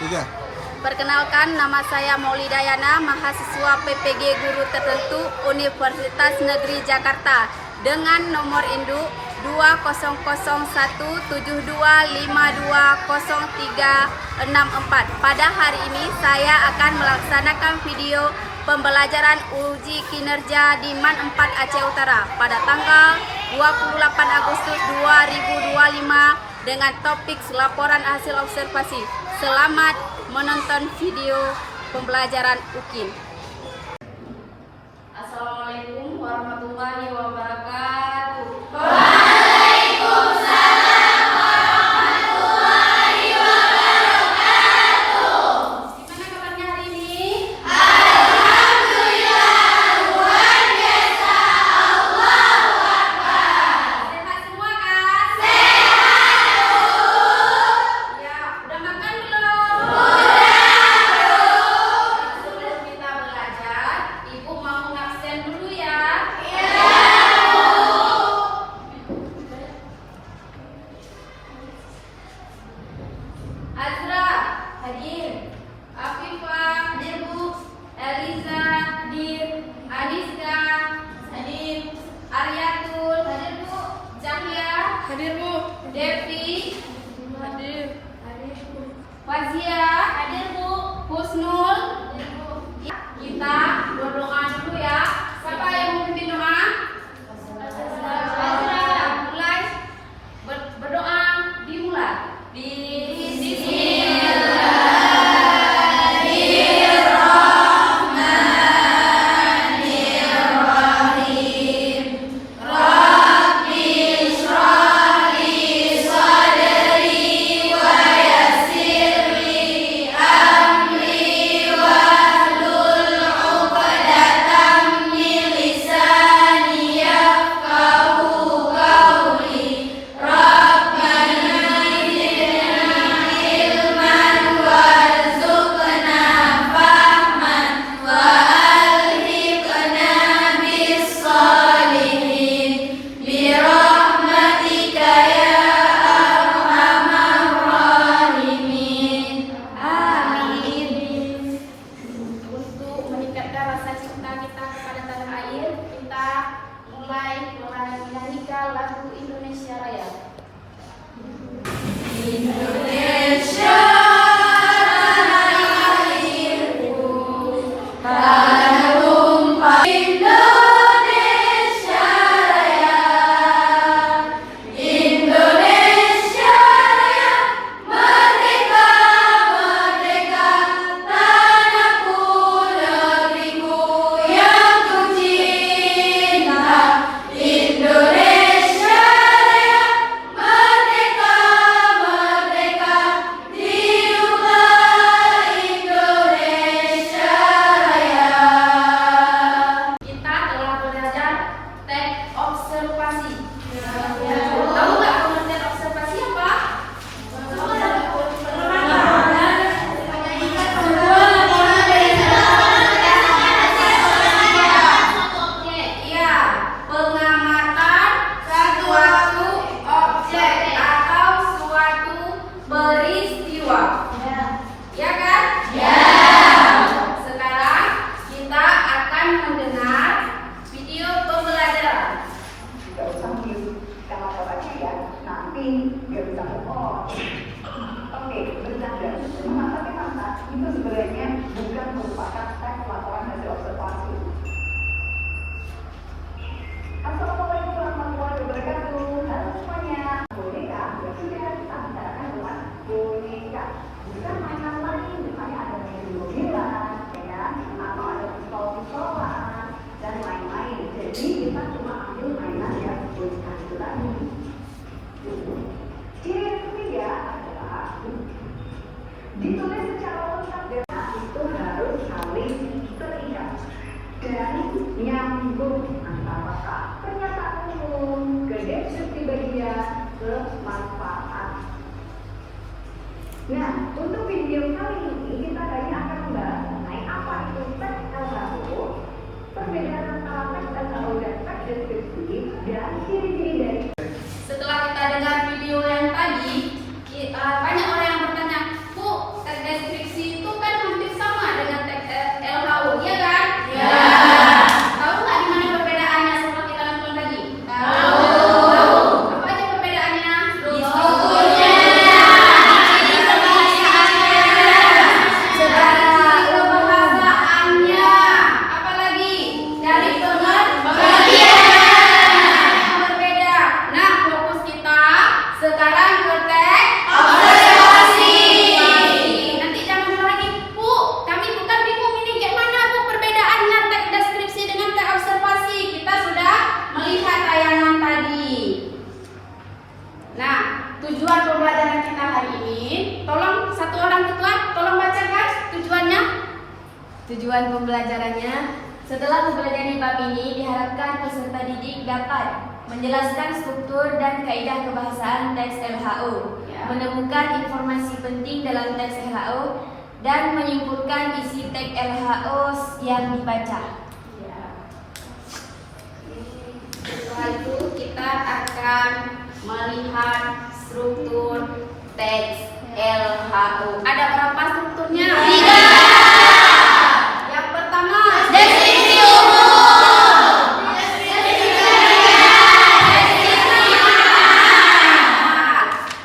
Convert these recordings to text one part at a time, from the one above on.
3. Perkenalkan, nama saya Maulidayana, mahasiswa PPG Guru Tertentu Universitas Negeri Jakarta dengan nomor induk 201725203034. Pada hari ini saya akan melaksanakan video pembelajaran uji kinerja di MAN 4 Aceh Utara pada tanggal 28 Agustus 2025 dengan topik laporan hasil observasi. Selamat menonton video pembelajaran UKIN. Assalamualaikum warahmatullahi wabarakatuh. Waalaikumsalam warahmatullahi wabarakatuh. Gimana kabarnya hari ini? Alhamdulillah, luar biasa. Allahu Akbar. Sehat semua kan? Sehat, Bu. Ya, udah makan belum? Sebelum kita belajar, Ibu mau ngabsen dulu ya. Azra, hadir. Afifah, hadir Bu. Eliza, hadir. Aniska, hadir. Aryatul, hadir Bu. Cahya, hadir Bu. Devi, hadir. Fazia, hadir Bu. Husnul, hadir Bu. Kita berdoa dulu ya. Siapa yang mau pimpin doa? Azra, mulai. Berdoa dimulai. Untuk meningkatkan rasa cinta kita kepada tanah air, kita mulai menyanyikan lagu Indonesia Raya. Indonesia tanah airku, tanah tumpah. Indonesia Raya, Indonesia Raya, merdeka, merdeka, tanahku, negeriku yang ku cinta. Indonesia Raya, merdeka, merdeka, hiduplah Indonesia Raya. Kita telah belajar teks observasi. Tahu nggak pengertian observasi apa? Iya, pengamatan suatu objek atau suatu peristiwa. Ya kan? Ya. Sekarang kita akan mendengar video pembelajaran. Tidak usah mute kamera aja ya, nanti biar bisa ngomong. Oke, bercanda. Memang tapi masa itu sebenarnya bukan merupakan teks laporan hasil observasi. Assalamualaikum warahmatullahi wabarakatuh. Halo semuanya. Boneka yang sudah kita bicarakan tentang boneka. Bukan mainan lain, misalnya ada mobil-mobilan, ya, atau ada pistol-pistolan dan lain-lain. Jadi kita cuma ambil mainan yang boneka itu tadi. Ciri yang ketiga adalah ditulis secara lengkap dan itu harus saling terikat dan nyambung antara pernyataan umum ke deskripsi bagian ke manfaat. Nah, untuk video kali ini kita hanya akan membahas mengenai apa itu teks LHO, perbedaan antara teks LHO dan teks deskripsi, dan ciri-ciri dari. Setelah kita dengar video yang tadi, banyak orang yang bertanya, Bu, teks deskripsi Sekarang praktek observasi. Nanti jangan bilang lagi, Bu, kami bukan bingung ini gimana Bu perbedaannya teks deskripsi dengan teks observasi. Kita sudah melihat tayangan tadi. Nah, tujuan pembelajaran kita hari ini, tolong satu orang ketua, tolong bacakan tujuannya. Tujuan pembelajarannya, setelah mempelajari bab ini, diharapkan peserta didik dapat menjelaskan struktur dan kaidah kebahasaan teks LHO, menemukan informasi penting dalam teks LHO, dan menyimpulkan isi teks LHO yang dibaca. Setelah itu kita akan melihat struktur teks LHO. Ada berapa strukturnya? 3. Yang pertama, deskripsi umum.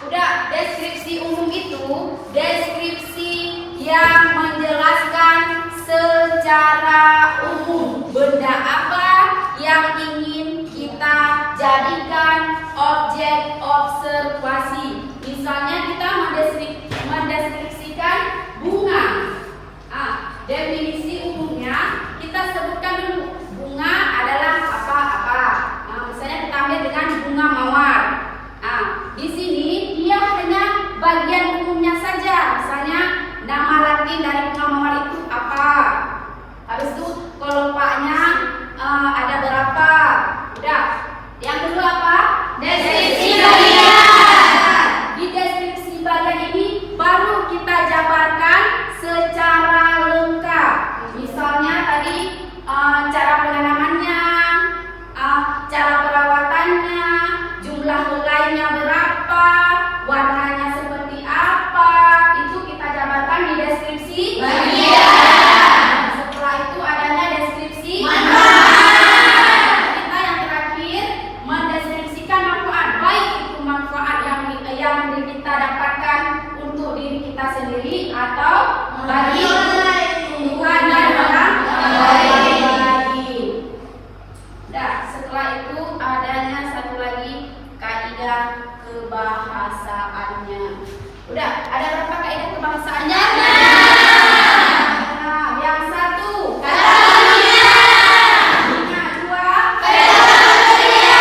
Udah, deskripsi umum itu deskripsi yang menjelaskan secara umum benda apa yang ingin kita jadikan objek observasi. Misalnya kita mendeskripsikan bunga. Definisi umumnya kita sebutkan dulu. Bunga adalah apa-apa. Misalnya kita ambil dengan bunga mawar. Di sini dia hanya bagian umumnya saja. Misalnya nama latin dari bunga mawar itu apa. Habis itu kelompoknya ada berapa. Udah. Yang kedua apa? Deskripsi bagian. Di deskripsi bagian ini baru kita jabarkan secara lengkap. Misalnya tadi cara penanamannya, cara perawatannya, jumlah helainya berapa, warnanya seperti apa, itu kita jabarkan di deskripsi bagian. Setelah itu adanya deskripsi manfaat. Kita yang terakhir mendeskripsikan manfaat, baik itu manfaat yang kita dapatkan untuk diri kita sendiri atau bagi Tuhan dan orang lain. Nah, setelah itu adanya satu lagi kaidah kebahasaannya. Udah, ada berapa kaidah kebahasaannya? Yang satu, kata-katanya. Yang dua, kata-katanya. Yang ketiga,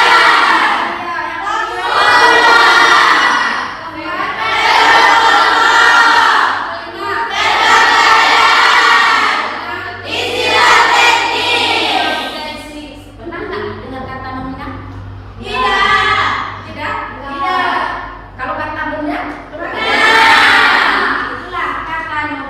Kalau kata benda, itulah kata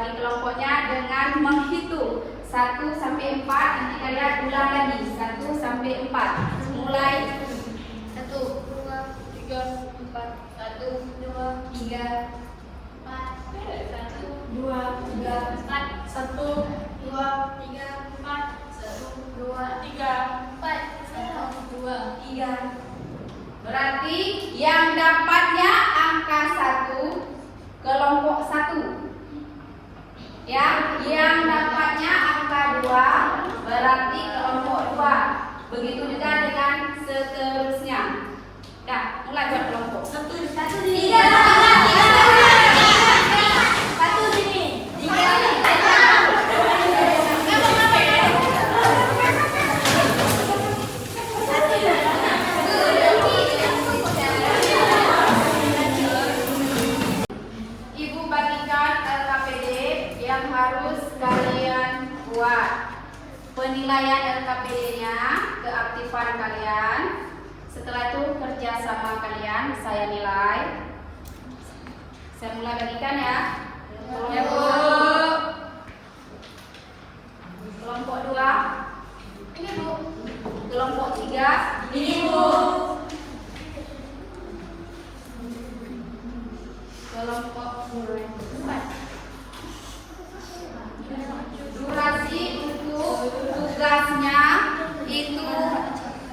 bagi kelompoknya dengan menghitung 1 sampai 4. Nanti kalian ulang lagi 1 sampai 4. Mulai 1, 2, 3, 4. 1, 2, 3, 4. 1, 2, 3, 4. 1, 2, 3, 4. 1, 2, 3, 4. 1, 2, 3. Berarti yang dapatnya angka 1 kelompok 1. Ya, yang dapatnya angka 2 berarti kelompok 2. Begitu juga dengan seterusnya. Dah, mulai buat kelompok. 1 di sini. 1 sini. 3. Ibu bagikan LKPD yang harus kalian buat. Penilaian LKPD-nya, keaktifan kalian. Setelah itu kerja sama kalian saya nilai. Saya mulai bagikan ya. Ya, Bu. Kelompok 2. Ini, Bu. Kelompok 3. Ini, Bu. Kelompok 4. Durasi untuk tugasnya itu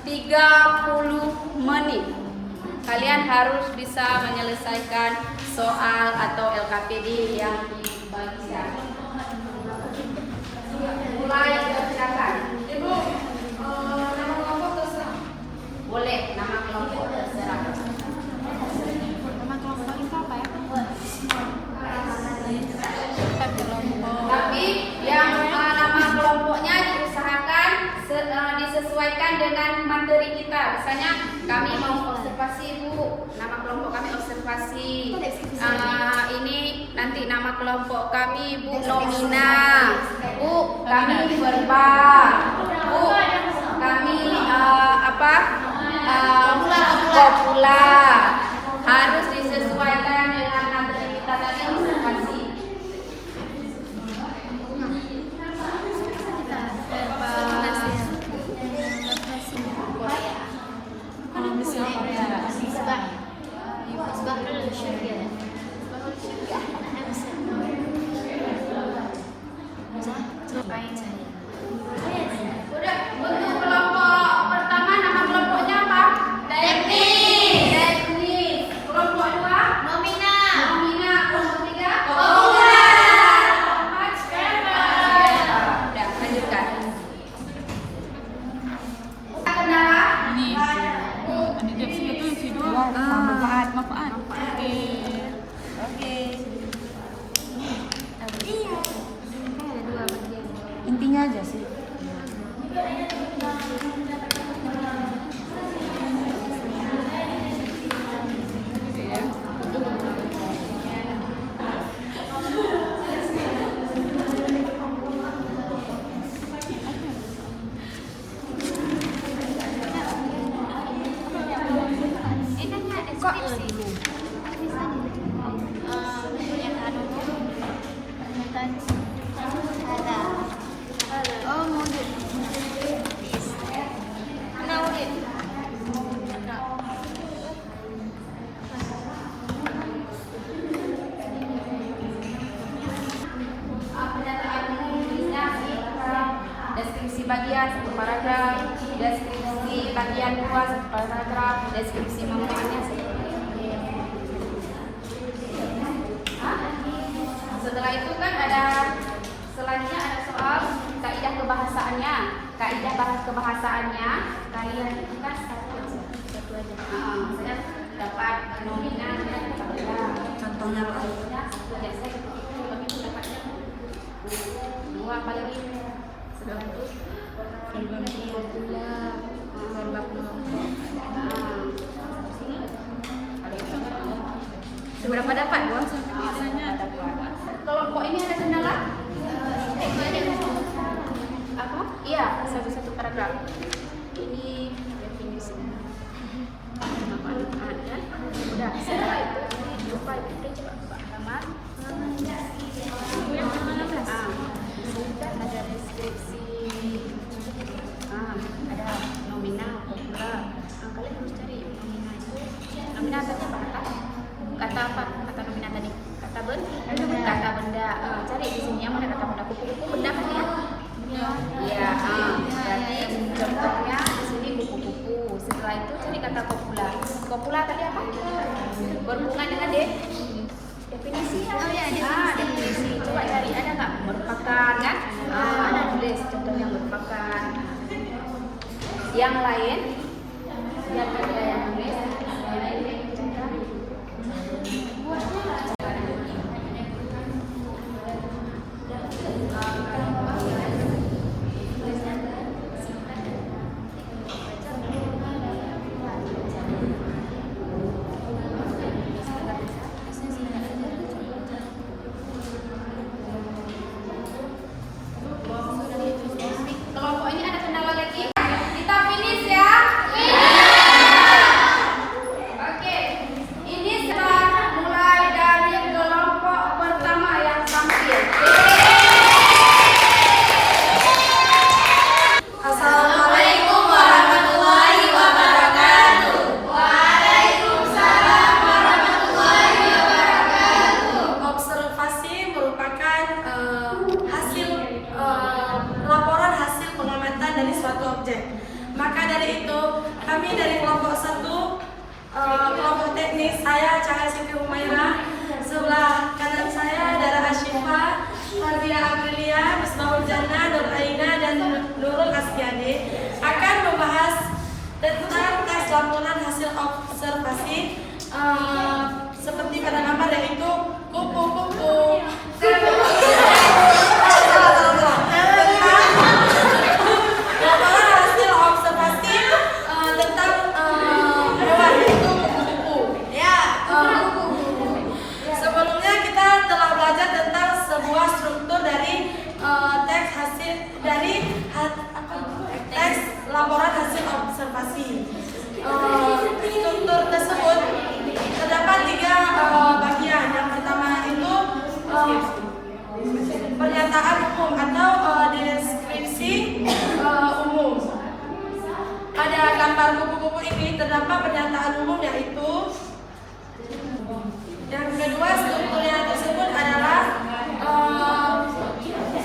30 menit. Kalian harus bisa menyelesaikan soal atau LKPD yang dibagikan. Mulai kerjakan. Ibu, nama kelompok terserah. Boleh, nama kelompok terserah. Nama kelompok itu apa ya? Tapi yang nama kelompoknya diusahakan disesuaikan dengan materi kita. Misalnya kami mau observasi, Bu. Nama kelompok kami observasi. Ini nanti nama kelompok kami Bu nomina. Bu, kami verbal. Bu, kami kopula. Harus disesuaikan dengan materi kita tadi observasi. Udah, untuk kelompok pertama nama kelompoknya apa? Teknis. Kelompok 2 nomina. Kelompok 3 populer. Udah, lanjutkan. Kendala Ini ada itu video manfaat. Oke. Intinya aja sih. Deskripsi bagian 1 paragraf, deskripsi bagian 2 1 paragraf, deskripsi membuatnya 1 paragraf. Setelah itu kan ada selanjutnya ada soal kaidah kebahasaannya. Kaidah kebahasaannya kalian itu kan satu aja. Saya dapat nomina dan contohnya biasa kami dapatnya 2 apa lagi? Seberapa dapat? Biasanya kelompok ini ada kendala? Apa? Iya, satu paragraf. Ini definisi. Manfaat kan? Udah, setelah itu lupa itu coba Pak Ahmad. di sini yang ada kata-kata kupu-kupu, benda kan ya? Iya. Berarti contohnya di sini kupu-kupu. Setelah itu cari kata kopula. Kopula tadi apa? Berhubungan dengan definisi. Oh ya, definisi. Coba cari, ada nggak? Merupakan kan? Ada tulis contohnya merupakan. Yang lain? Yang ada yang tulis. Kelompok ini ada kendala lagi? Kita finish ya. Oke, ini sekarang mulai dari kelompok pertama yang tampil. Assalamualaikum warahmatullahi wabarakatuh. Waalaikumsalam warahmatullahi wabarakatuh. Observasi merupakan hasil laporan hasil pengamatan dari suatu objek. Maka dari itu, kami dari kelompok 1, kelompok teknis, saya Cahaya Siti Humaira, sebelah kanan saya Dara Asyifa, Fardia Aprilia, Misbahul Jannah, Nur Aina, dan Nurul Asyade akan membahas tentang tes laporan hasil observasi seperti pada gambar, yaitu kupu-kupu. Laporan hasil observasi tentang hewan, yaitu kupu-kupu. Sebelumnya kita telah belajar tentang sebuah struktur dari teks hasil dari teks laporan hasil observasi. Struktur tersebut terdapat 3 bagian. Yang pertama itu pernyataan umum atau deskripsi umum. Pada gambar kupu-kupu ini terdapat pernyataan umum, yaitu yang kedua strukturnya tersebut adalah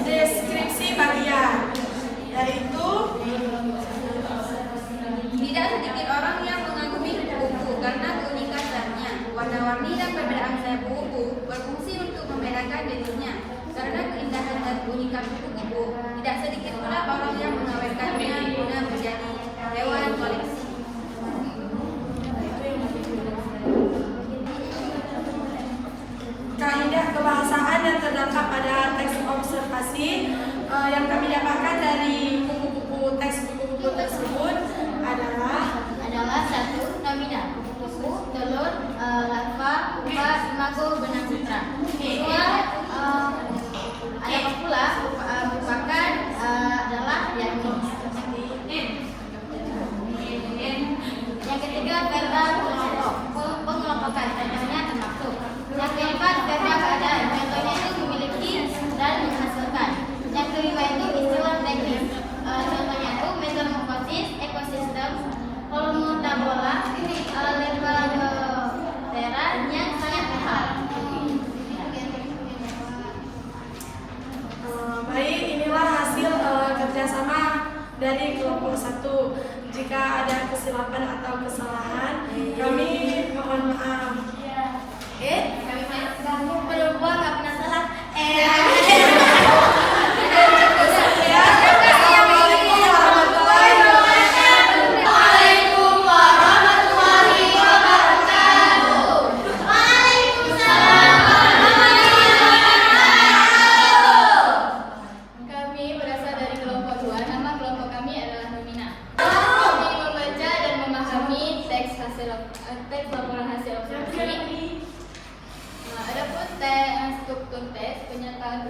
deskripsi bagian, yaitu Tidak sedikit orang yang mengagumi kupu-kupu karena keunikasannya. Warna-warni dan perbedaan sayap kupu-kupu berfungsi untuk membedakan jenisnya. Karena keindahan dan keunikan kupu-kupu, tidak sedikit pula orang yang mengawetkannya guna menjadi hewan koleksi. kaidah kebahasaan yang terdapat pada teks observasi yang kami dapatkan dari buku-buku teks buku-buku tersebut adalah 1. Nomina, kupu-kupu, telur, larva, pupa, imago, benang sutra. 2. Ada kopula, merupakan adalah yakni. Yang ketiga, verba pengelompokan, contohnya termasuk. Yang keempat, verba keadaan, contohnya itu memiliki dan menghasilkan. Yang kelima itu istilah teknis, contohnya itu metamorfosis, ekosistem, holmotabola, lepidoptera yang sangat mahal. baik, inilah hasil kerjasama dari kelompok 1. Jika ada kesilapan atau kesalahan, kami mohon maaf. Perempuan nggak pernah salah. Waalaikumsalam warahmatullahi wabarakatuh. Waalaikumsalam warahmatullahi wabarakatuh. Kami berasal dari kelompok 2. Nama kelompok kami adalah Nomina. Kami membaca dan memahami teks laporan hasil observasi. Adapun struktur tes, pernyataan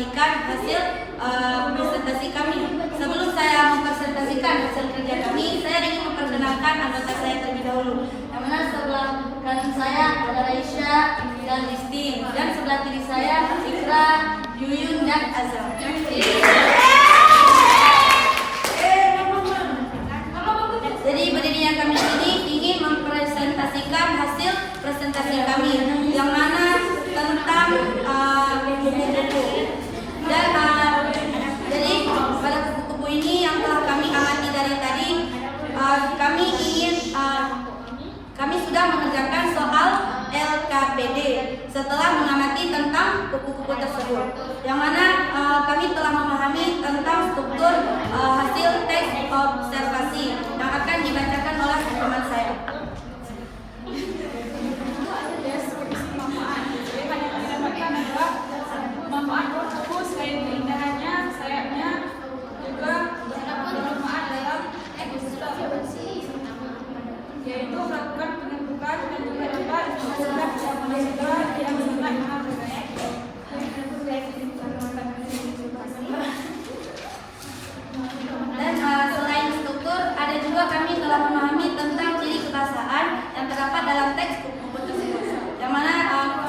mempresentasikan hasil presentasi kami. Sebelum saya mempresentasikan hasil kerja kami, saya ingin memperkenalkan anggota saya terlebih dahulu. Yang mana sebelah kanan saya ada Raisya dan Listin, dan sebelah kiri saya Ikra, Yuyun, dan Azam. Jadi berdirinya kami ini ingin mempresentasikan hasil presentasi kami, yang mana tentang buku-buku. Dan jadi pada buku-buku ini yang telah kami amati dari tadi, kami sudah mengerjakan soal LKPD setelah mengamati tentang buku-buku tersebut, yang mana kami telah memahami tentang struktur hasil teks observasi yang akan dibacakan oleh teman saya. Manfaat buku selain keindahannya, sayapnya juga bermanfaat dalam yaitu melakukan penumpukan dan juga dapat menghasilkan pengetahuan yang sangat berguna. Dan selain struktur, ada juga kami telah memahami tentang ciri kebahasaan yang terdapat dalam teks buku tersebut, yang mana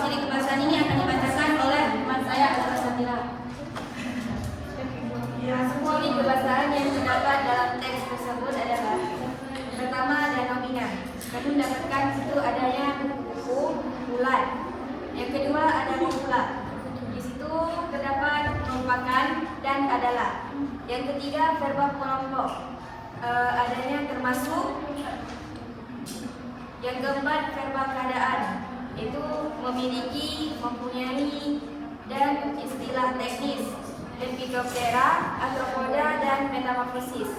ciri kebahasaan ini akan dibacakan oleh teman saya Azra Satira. Ciri kebahasaan yang terdapat dalam teks tersebut adalah: pertama, ada nomina. Kami mendapatkan situ adanya buku bulan. Yang kedua, ada formula. Di situ terdapat merupakan dan adalah. Yang ketiga, verba kelompok. Adanya termasuk. Yang keempat, verba keadaan. Itu memiliki, mempunyai, dan istilah teknis. Lepidoptera, arthropoda, dan metamorfosis.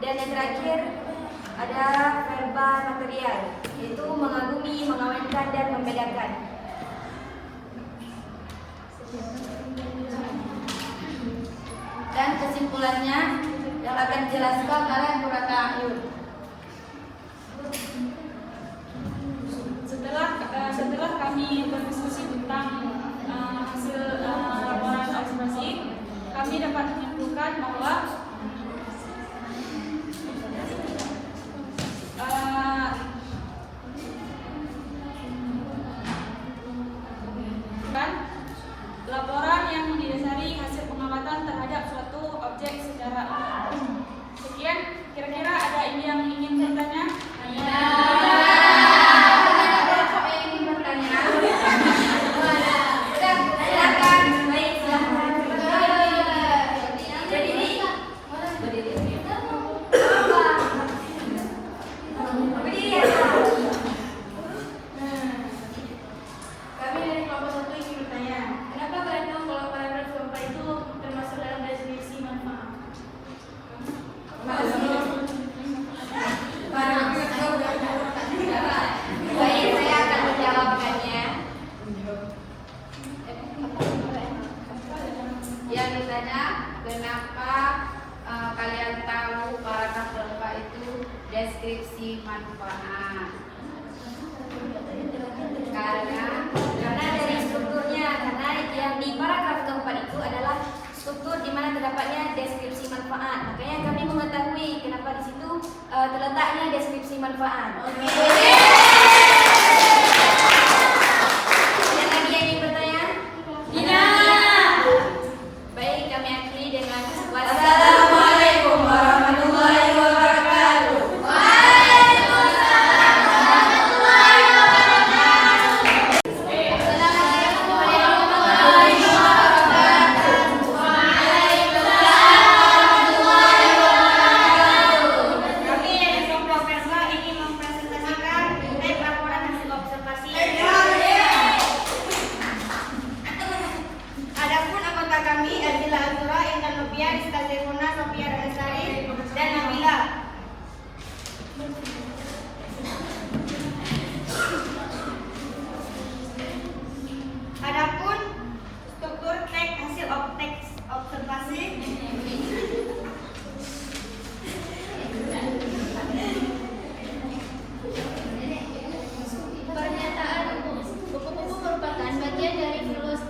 Dan yang terakhir, ada verba material, yaitu mengagumi, mengawetkan, dan membedakan. Dan kesimpulannya yang akan dijelaskan oleh Murata Ahyun. Setelah kami berdiskusi tentang hasil laporan observasi, kami dapat menyimpulkan bahwa laporan yang didasari hasil pengamatan terhadap suatu objek secara umum. Sekian, kira-kira ada yang ingin bertanya? Yang ditanya, kenapa kalian tahu paragraf keempat itu deskripsi manfaat? Karena dari strukturnya, karena yang di paragraf keempat itu adalah struktur di mana terdapatnya deskripsi manfaat. Makanya kami mengetahui kenapa di situ terletaknya deskripsi manfaat. Ada lagi yang ingin bertanya? Baik, kami akhiri dengan wassalamualaikum warahmatullahi wabarakatuh. Kami dari kelompok Persma ingin mempresentasikan teks laporan hasil observasi. Adapun anggota kami adalah Azura, Intan Nubia, Rizka Zefuna, Sofia Lestari, dan Nabila. Adapun struktur teks hasil teks observasi. Pernyataan buku-buku merupakan bagian dari produk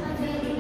materi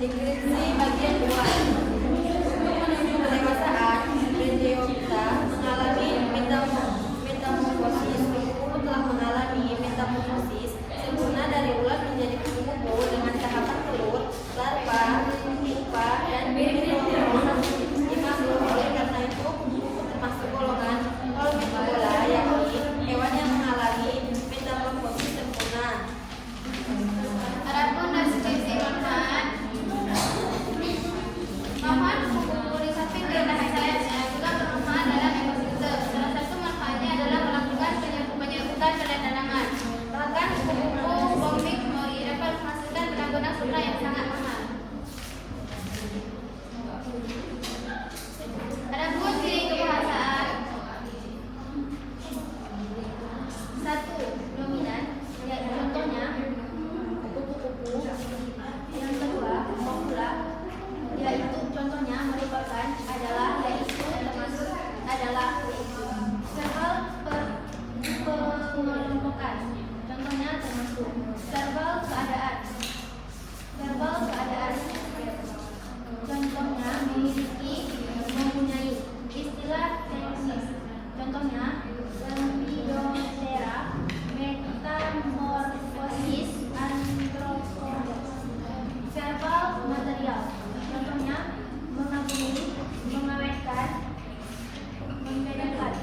Deskripsi bagian 2. Untuk menuju kedewasaan, Brentiosa mengalami metamorfosis. Kupu-kupu telah mengalami metamorfosis sempurna dari ulat menjadi kupu-kupu dengan tahapan telur, larva, pupa, dan imago. Oleh karena itu, kupu-kupu termasuk golongan Collembola, yakni hewan yang mengalami metamorfosis sempurna. Adapun deskripsi manfaat, kupu-kupu risopin bertahan sayapnya juga bermanfaat dalam ekosistem. Salah satu manfaatnya adalah melakukan penyerbukan pada tanaman. Bahkan kupu-kupu bombing dapat menghasilkan benang-benang sutra yang sangat mahal. Adapun ciri kebahasaan, 1. Dominan, yaitu contohnya kupu-kupu. Yang kedua, popular, yaitu contohnya merupakan termasuk adalah verbal pengelompokan, contohnya termasuk verbal keadaan, contohnya memiliki, mempunyai. Istilah teknis, contohnya Lepidoptera, metamorfosis, anthropodos. Verbal material, contohnya mengagumi, mengawetkan, membedakan.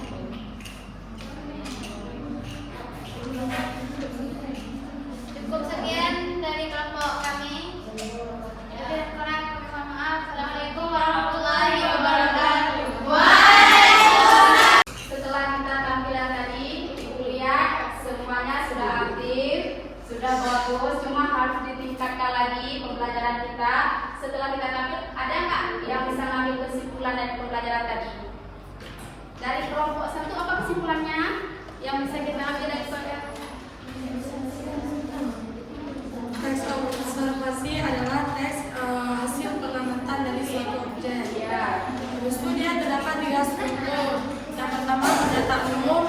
Cukup sekian dari kelompok kami. Lebih kurang mohon maaf. Assalamualaikum warahmatullahi wabarakatuh. Setelah kita tampilan tadi, Ibu lihat semuanya sudah aktif, sudah bagus, cuma harus ditingkatkan lagi pembelajaran kita. Setelah kita tampil, ada nggak yang bisa ngambil kesimpulan dari pembelajaran tadi? Dari kelompok 1 apa kesimpulannya yang bisa kita ambil dari pembelajaran? Teks observasi adalah teks hasil pengamatan dari suatu objek. Ya. Terus itu dia terdapat 3 struktur. Yang pertama data umum,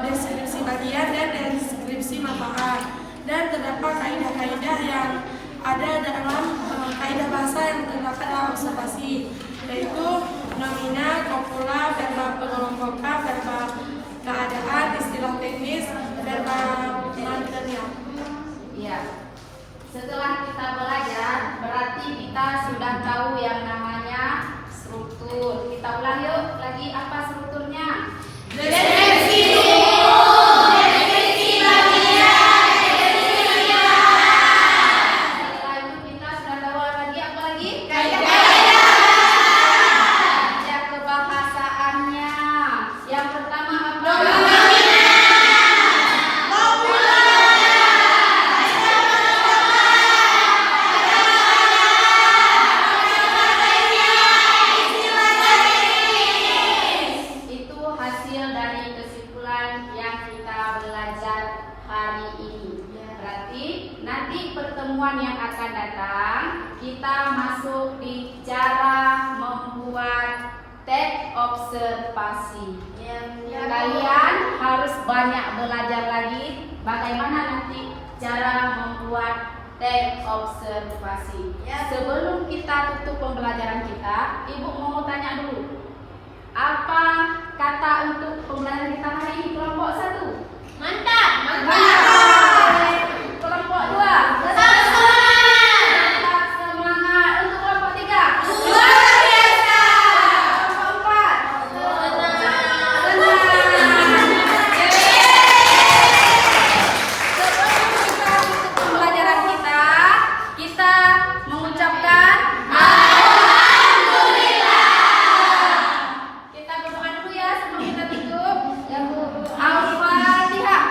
deskripsi bagian, dan deskripsi manfaat. Dan terdapat kaidah-kaidah yang ada dalam kaidah bahasa yang terdapat dalam observasi, yaitu nomina, kopula, verba pengelompokan, verba keadaan, istilah teknis, verba material. Iya. Setelah kita belajar, berarti kita sudah tahu yang namanya struktur. Kita ulang yuk lagi, apa strukturnya? Deskripsi Setelah itu kita sudah tahu lagi apa lagi? Kaidah kebahasaannya. Yang pertama apa? Itu hasil dari kesimpulan yang kita belajar hari ini. Berarti nanti pertemuan yang akan datang kita masuk di cara membuat teks observasi. Kalian harus banyak belajar lagi bagaimana nanti cara membuat teks observasi. Sebelum kita tutup pembelajaran kita, Ibu mau tanya dulu. Apa kata untuk pembelajaran kita hari ini kelompok 1? Mantap. Kelompok 2? Mantap, semangat. Untuk kelompok 3? Luar biasa. Kelompok 4? Senang. Sebelum kita tutup pembelajaran kita mengucapkan kita berdoa dulu ya sebelum kita tutup. Al-Fatihah.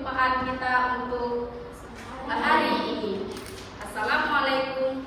perjumpaan kita untuk hari ini. Assalamualaikum